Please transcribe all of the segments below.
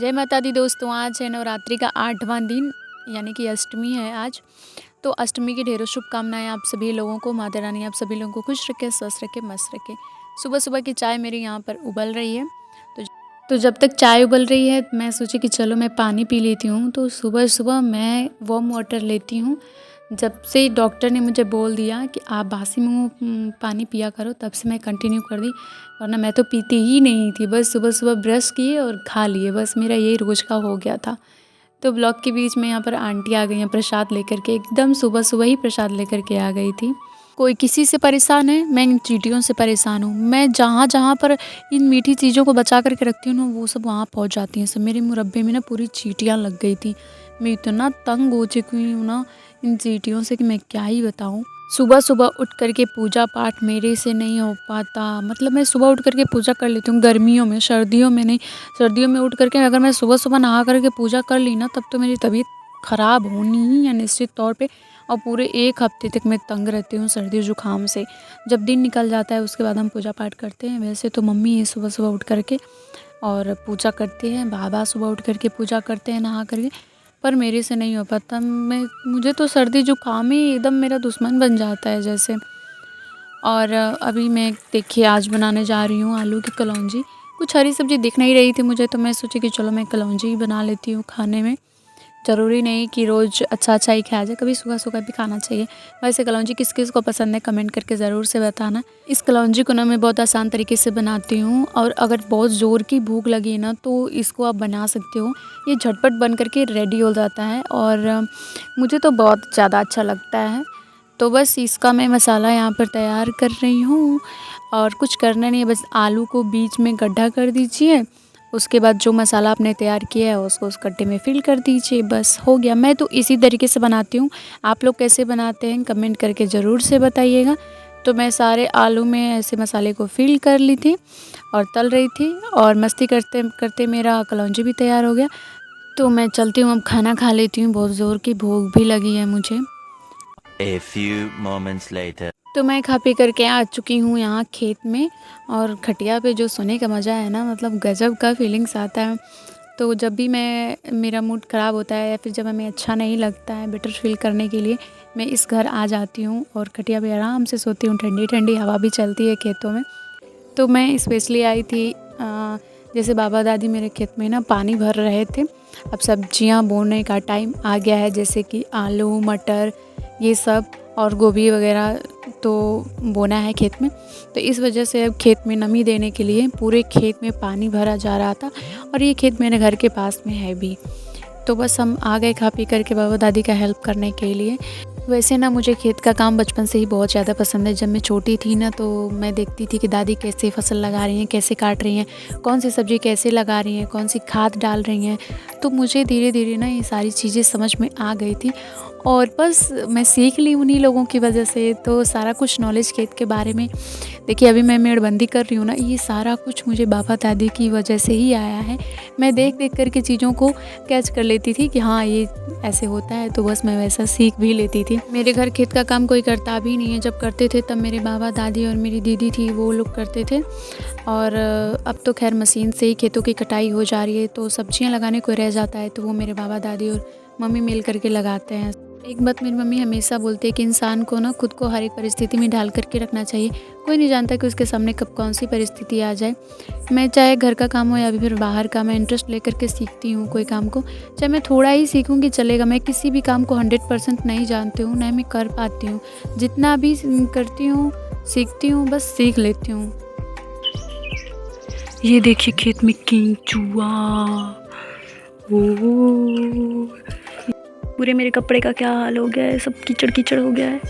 जय माता दी दोस्तों, आज है नवरात्रि का 8वां दिन यानी कि अष्टमी है आज। तो अष्टमी की ढेरों शुभकामनाएँ आप सभी लोगों को। माता रानी आप सभी लोगों को खुश रखे, स्वस्थ रखे, मस्त रखे। सुबह-सुबह की चाय मेरी यहाँ पर उबल रही है। तो तो जब तक चाय उबल रही है मैं सोची कि चलो मैं पानी पी लेती हूँ। तो सुबह-सुबह मैं वार्म वाटर लेती हूँ। जब से डॉक्टर ने मुझे बोल दिया कि आप बासी मुँह पानी पिया करो, तब से मैं कंटिन्यू कर दी, वरना मैं तो पीती ही नहीं थी। बस सुबह-सुबह ब्रश किए और खा लिए, बस मेरा यही रोज़ का हो गया था। तो ब्लॉक के बीच में यहाँ पर आंटी आ गई हैं प्रसाद लेकर के, एकदम सुबह-सुबह ही प्रसाद लेकर के आ गई थी। कोई किसी से परेशान है, मैं इन चींटियों से परेशान हूँ। मैं जहाँ-जहाँ पर इन मीठी चीज़ों को बचा कर के रखती हूँ ना, वो सब वहाँ पहुँच जाती हैं सब। मेरे मुरब्बे में ना पूरी चींटियाँ लग गई थी। मैं इतना तंग हो चुकी हूँ ना इन चींटियों से कि मैं क्या ही बताऊँ। सुबह-सुबह उठ कर के पूजा-पाठ मेरे से नहीं हो पाता। मतलब मैं सुबह उठ कर के पूजा कर लेती हूँ गर्मियों में, सर्दियों में नहीं। सर्दियों में उठ कर के अगर मैं सुबह-सुबह नहा कर के पूजा कर ली ना, तब तो मेरी तबीयत ख़राब होनी ही है निश्चित तौर पे। और पूरे 1 हफ़्ते तक मैं तंग रहती हूँ सर्दी-ज़ुकाम से। जब दिन निकल जाता है उसके बाद हम पूजा-पाठ करते हैं। वैसे तो मम्मी ही सुबह-सुबह उठ कर के और पूजा करती हैं, बाबा सुबह उठ कर के पूजा करते हैं नहा कर के, पर मेरे से नहीं हो पाता। मुझे तो सर्दी-ज़ुकाम ही एकदम मेरा दुश्मन बन जाता है जैसे। और अभी मैं देखिए आज बनाने जा रही हूँ आलू की कलौंजी। कुछ हरी सब्ज़ी दिख नहीं रही थी मुझे, तो मैं सोची कि चलो मैं कलौंजी ही बना लेती हूँ खाने में। ज़रूरी नहीं कि रोज़ अच्छा-अच्छा ही खाया जाए, कभी सूखा-सूखा भी खाना चाहिए। वैसे कलौंजी किस-किस को पसंद है कमेंट करके ज़रूर से बताना। इस कलौंजी को ना मैं बहुत आसान तरीके से बनाती हूँ, और अगर बहुत ज़ोर की भूख लगी ना तो इसको आप बना सकते हो। ये झटपट बन कर के रेडी हो जाता है और मुझे तो बहुत ज़्यादा अच्छा लगता है। तो बस इसका मैं मसाला यहाँ पर तैयार कर रही हूँ, और कुछ करना नहीं है, बस आलू को बीच में गड्ढा कर दीजिए। उसके बाद जो मसाला आपने तैयार किया है उसको उस गड्ढे में फ़िल कर दीजिए, बस हो गया। मैं तो इसी तरीके से बनाती हूँ। आप लोग कैसे बनाते हैं कमेंट करके ज़रूर से बताइएगा। तो मैं सारे आलू में ऐसे मसाले को फ़िल कर ली थी और तल रही थी, और मस्ती करते-करते मेरा कलौंजी भी तैयार हो गया। तो मैं चलती हूँ, अब खाना खा लेती हूँ, बहुत ज़ोर की भूख भी लगी है मुझे। A few moments later. तो मैं खा पी करके आ चुकी हूँ यहाँ खेत में, और खटिया पे जो सोने का मज़ा है ना, मतलब गज़ब का फीलिंग्स आता है। तो जब भी मेरा मूड ख़राब होता है या फिर जब हमें अच्छा नहीं लगता है, बेटर फ़ील करने के लिए मैं इस घर आ जाती हूँ और खटिया पे आराम से सोती हूँ। ठंडी-ठंडी हवा भी चलती है खेतों में। तो मैं स्पेशली आई थी जैसे बाबा दादी मेरे खेत में ना पानी भर रहे थे। अब सब्जियां बोने का टाइम आ गया है, जैसे कि आलू, मटर, ये सब, और गोभी वगैरह तो बोना है खेत में। तो इस वजह से अब खेत में नमी देने के लिए पूरे खेत में पानी भरा जा रहा था, और ये खेत मेरे घर के पास में है भी। तो बस हम आ गए खा पी करके बाबा दादी का हेल्प करने के लिए। वैसे ना मुझे खेत का काम बचपन से ही बहुत ज़्यादा पसंद है। जब मैं छोटी थी ना तो मैं देखती थी कि दादी कैसे फसल लगा रही हैं, कैसे काट रही हैं, कौन सी सब्ज़ी कैसे लगा रही हैं, कौन सी खाद डाल रही हैं। तो मुझे धीरे-धीरे ना ये सारी चीज़ें समझ में आ गई थी, और बस मैं सीख ली उन्हीं लोगों की वजह से। तो सारा कुछ नॉलेज खेत के बारे में, देखिए अभी मैं मेड़बंदी कर रही हूँ ना, ये सारा कुछ मुझे बाबा दादी की वजह से ही आया है। मैं देख-देख कर के चीज़ों को कैच कर लेती थी कि हाँ ये ऐसे होता है, तो बस मैं वैसा सीख भी लेती थी। मेरे घर खेत का काम कोई करता भी नहीं है, जब करते थे तब मेरे बाबा दादी और मेरी दीदी थी वो लोग करते थे। और अब तो खैर मशीन से ही खेतों की कटाई हो जा रही है, तो सब्जियां लगाने को रह जाता है तो वो मेरे बाबा दादी और मम्मी मिल करके लगाते हैं। एक बात मेरी मम्मी हमेशा बोलती है कि इंसान को ना खुद को हर एक परिस्थिति में ढाल करके रखना चाहिए। कोई नहीं जानता कि उसके सामने कब कौन सी परिस्थिति आ जाए। मैं चाहे घर का काम हो या फिर बाहर का, मैं इंटरेस्ट लेकर के सीखती हूँ कोई काम को। चाहे मैं थोड़ा ही सीखूँगी चलेगा, मैं किसी भी काम को 100% नहीं जानती हूँ, ना मैं कर पाती हूँ। जितना भी करती हूँ, सीखती हूँ, बस सीख लेती हूँ। ये देखिए खेत में केंचुआ, ओह! पूरे मेरे कपड़े का क्या हाल हो गया है, सब कीचड़-कीचड़ हो गया है।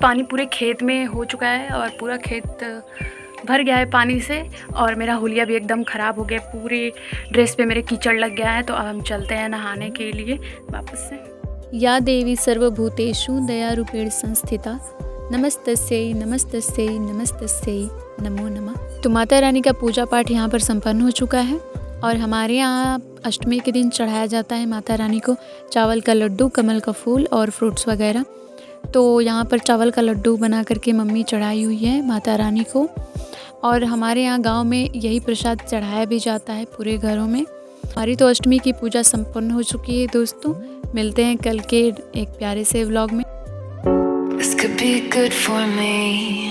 पानी पूरे खेत में हो चुका है और पूरा खेत भर गया है पानी से, और मेरा हुलिया भी एकदम ख़राब हो गया, पूरे ड्रेस पे मेरे कीचड़ लग गया है। तो अब हम चलते हैं नहाने के लिए वापस से। या देवी सर्वभूतेषु दयारूपेण संस्थिता नमस्तस्यै नमस्तस्यै नमस्तस्यै नमो नमः। तो माता रानी का पूजा पाठ यहाँ पर संपन्न हो चुका है, और हमारे यहाँ अष्टमी के दिन चढ़ाया जाता है माता रानी को चावल का लड्डू, कमल का फूल और फ्रूट्स वगैरह। तो यहाँ पर चावल का लड्डू बना करके मम्मी चढ़ाई हुई है माता रानी को, और हमारे यहाँ गांव में यही प्रसाद चढ़ाया भी जाता है पूरे घरों में। हमारी तो अष्टमी की पूजा संपन्न हो चुकी है दोस्तों। मिलते हैं कल के एक प्यारे से व्लॉग में। This could be good for me.